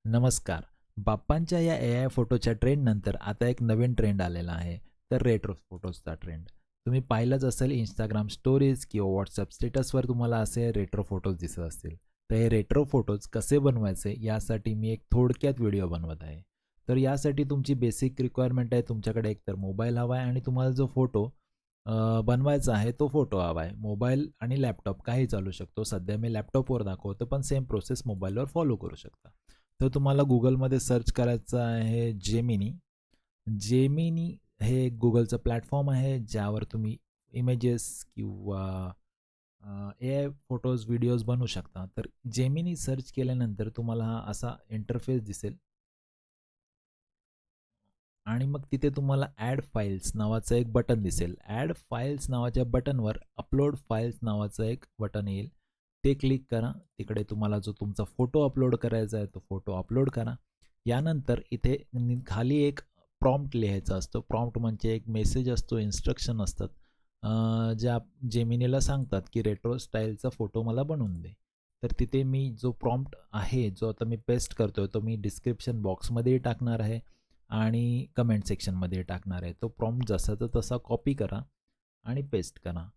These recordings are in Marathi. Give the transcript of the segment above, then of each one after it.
नमस्कार. बाप्पांच्या या एआय फोटोच्या ट्रेंडनंतर आता एक नवीन ट्रेंड आलेला आहे, तर रेट्रो फोटोजचा ट्रेंड. तुम्ही पाहिलंच असेल Instagram स्टोरीज किंवा WhatsApp स्टेटसवर तुम्हाला असे रेट्रो फोटोज दिसत असतील. तर हे रेट्रो फोटोज कसे बनवायचे यासाठी मी एक थोडक्यात व्हिडिओ बनवत आहे. तर यासाठी तुमची बेसिक रिक्वायरमेंट आहे, तुमच्याकडे एकतर मोबाईल हवा आहे आणि तुम्हाला जो फोटो बनवायचा आहे तो फोटो हवा आहे. मोबाईल आणि लॅपटॉप काही चालू शकतो. सध्या मी लॅपटॉपवर दाखवतो, पण सेम प्रोसेस मोबाईलवर फॉलो करू शकता. तर तुम्हाला Googleमध्ये सर्च करायचं आहे जेमिनी. जेमिनी हे एक Googleचं प्लॅटफॉर्म आहे, ज्यावर तुम्ही इमेजेस किंवा एआय फोटोज, व्हिडिओज बनवू शकता. तर जेमिनी सर्च केल्यानंतर तुम्हाला हा असा इंटरफेस दिसेल आणि मग तिथे तुम्हाला ॲड फाइल्स नावाचं एक बटन दिसेल. ॲड फाइल्स नावाच्या बटनवर अपलोड फाइल्स नावाचं एक बटन येईल. ते क्लिक करा. तिकडे तुम्हाला जो तुमचा फोटो अपलोड करायचा आहे, तो फोटो अपलोड करा. यानंतर इथे खाली एक प्रॉम्प्ट लिहायचा असतो. प्रॉम्प्ट म्हणजे एक मेसेज असतो, इन्स्ट्रक्शन असतात. ज्या जेमिनीला सांगतात, की रेट्रो स्टाईलचा फोटो मला बनवून दे. तर तिथे मी जो प्रॉम्प्ट आहे, जो आता मी पेस्ट करतोय, तो मी डिस्क्रिप्शन बॉक्समध्येही टाकणार आहे आणि कमेंट सेक्शनमध्ये टाकणार आहे. तो प्रॉम्प्ट जसाचा तसा कॉपी करा आणि पेस्ट करा.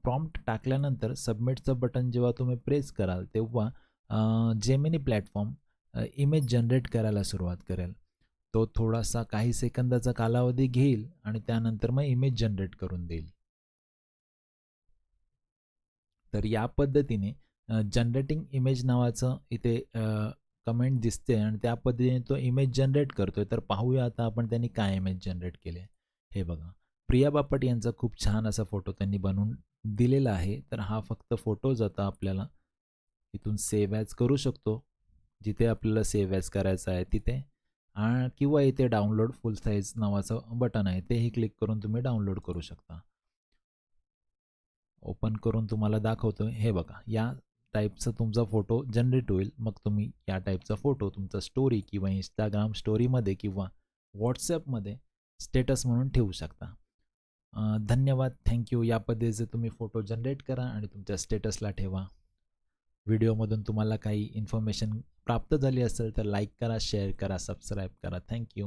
प्रॉम्प्ट टाकल्यानंतर सबमिटचं बटन जेव्हा तुम्ही प्रेस कराल, तेव्हा जेमिनी प्लॅटफॉर्म इमेज जनरेट करायला सुरुवात करेल. तो थोडासा काही सेकंदाचा कालावधी घेईल आणि त्यानंतर मग इमेज जनरेट करून देईल. तर या पद्धतीने जनरेटिंग इमेज नावाचं इथे कमेंट दिसते आणि त्या पद्धतीने तो इमेज जनरेट करतोय. तर पाहूया आता आपण त्यांनी काय इमेज जनरेट केले. हे बघा, प्रिया बापट यांचा खूप छान असा फोटो त्यांनी बनवून दिलेला आहे. तर हा फक्त फोटोज आता आपल्याला इथून सेव्ह ॲज करू शकतो. जिथे आपल्याला सेव्ह ॲज करायचं आहे तिथे किंवा इथे डाउनलोड फुल साईज नावाचं बटन आहे, तेही क्लिक करून तुम्ही डाउनलोड करू शकता. ओपन करून तुम्हाला दाखवतो. हे बघा, या टाईपचा तुमचा फोटो जनरेट होईल. मग तुम्ही या टाईपचा फोटो तुमचा स्टोरी किंवा Instagram स्टोरीमध्ये किंवा WhatsAppमध्ये स्टेटस म्हणून ठेवू शकता. धन्यवाद. थँक या पद्धतीचे तुम्ही फोटो जनरेट करा आणि तुमच्या स्टेटसला ठेवा. व्हिडिओमधून तुम्हाला काही इन्फॉर्मेशन प्राप्त झाली असेल तर लाईक करा, शेअर करा, सबस्क्राईब करा. थँक